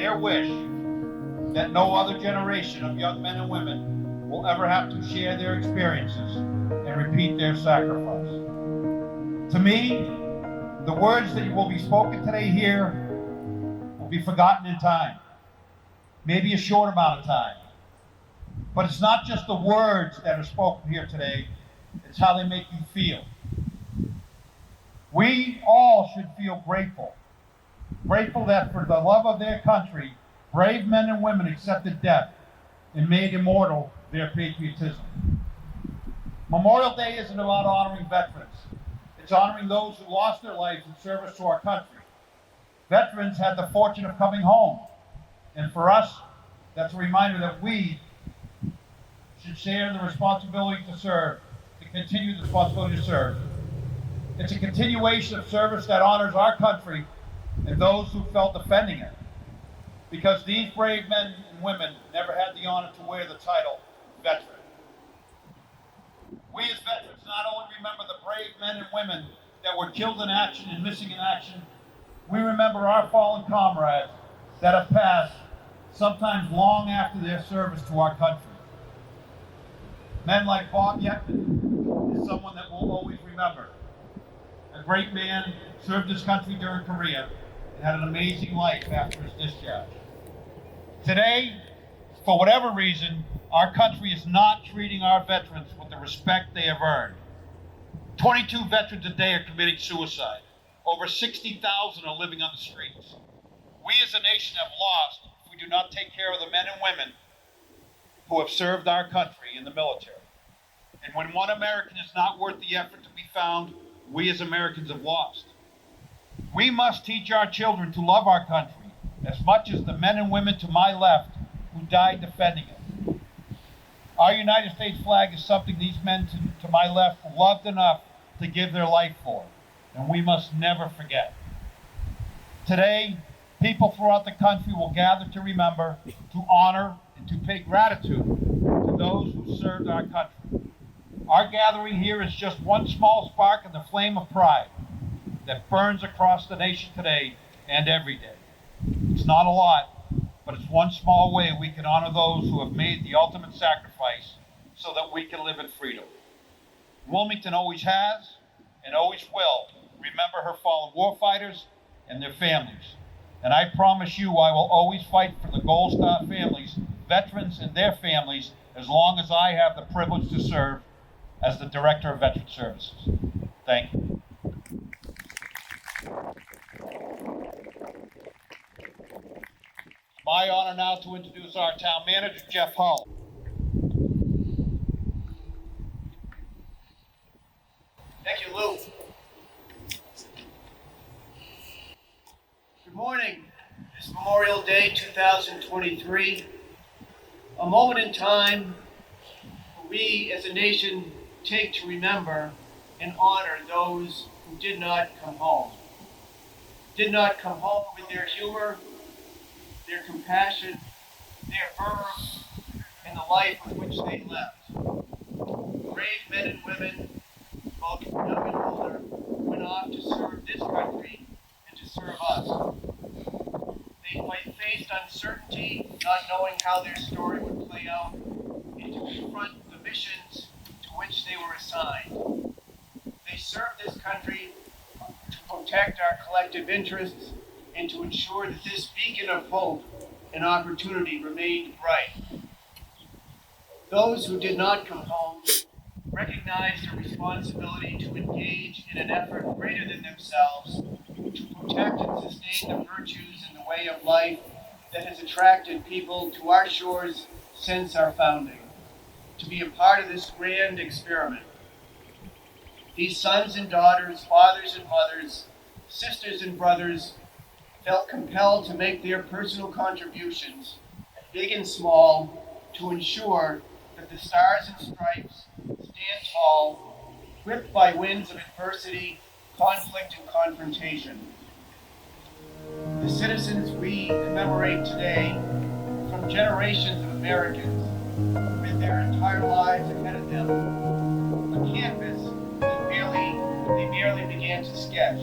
their wish that no other generation of young men and women will ever have to share their experiences and repeat their sacrifice. To me, the words that will be spoken today here will be forgotten in time, maybe a short amount of time. But it's not just the words that are spoken here today, it's how they make you feel. We all should feel grateful that for the love of their country, brave men and women accepted death and made immortal their patriotism. Memorial Day isn't about honoring veterans. It's honoring those who lost their lives in service to our country. Veterans had the fortune of coming home. And for us, that's a reminder that we should share the responsibility to serve, to continue the responsibility to serve. It's a continuation of service that honors our country and those who felt defending it. Because these brave men and women never had the honor to wear the title veteran. We as veterans not only remember the brave men and women that were killed in action and missing in action, we remember our fallen comrades that have passed, sometimes long after their service to our country. Men like Bob Yeckman is someone that we'll always remember. A great man, served his country during Korea, and had an amazing life after his discharge. Today, for whatever reason, our country is not treating our veterans with the respect they have earned. 22 veterans a day are committing suicide. Over 60,000 are living on the streets. We as a nation have lost if we do not take care of the men and women who have served our country in the military. And when one American is not worth the effort to be found, we as Americans have lost. We must teach our children to love our country as much as the men and women to my left who died defending it. Our United States flag is something these men to my left loved enough to give their life for, and we must never forget. Today, people throughout the country will gather to remember, to honor, and to pay gratitude to those who served our country. Our gathering here is just one small spark in the flame of pride that burns across the nation today and every day. It's not a lot, but it's one small way we can honor those who have made the ultimate sacrifice so that we can live in freedom. Wilmington always has and always will remember her fallen warfighters and their families. And I promise you I will always fight for the Gold Star families, veterans and their families, as long as I have the privilege to serve as the Director of Veteran Services. Thank you. My honor now to introduce our town manager, Jeff Hull. Thank you, Lou. Good morning. It's Memorial Day 2023, a moment in time we as a nation take to remember and honor those who did not come home. Did not come home with their humor, their compassion, their verve, and the life with which they left. Brave men and women, both young and older, went off to serve this country and to serve us. They faced uncertainty, not knowing how their story would play out, and to confront the missions to which they were assigned. They served this country to protect our collective interests and to ensure that this beacon of hope and opportunity remained bright. Those who did not come home recognized a responsibility to engage in an effort greater than themselves to protect and sustain the virtues and the way of life that has attracted people to our shores since our founding, to be a part of this grand experiment. These sons and daughters, fathers and mothers, sisters and brothers felt compelled to make their personal contributions, big and small, to ensure that the Stars and Stripes stand tall, whipped by winds of adversity, conflict, and confrontation. The citizens we commemorate today, from generations of Americans with their entire lives ahead of them, a canvas that they barely began to sketch.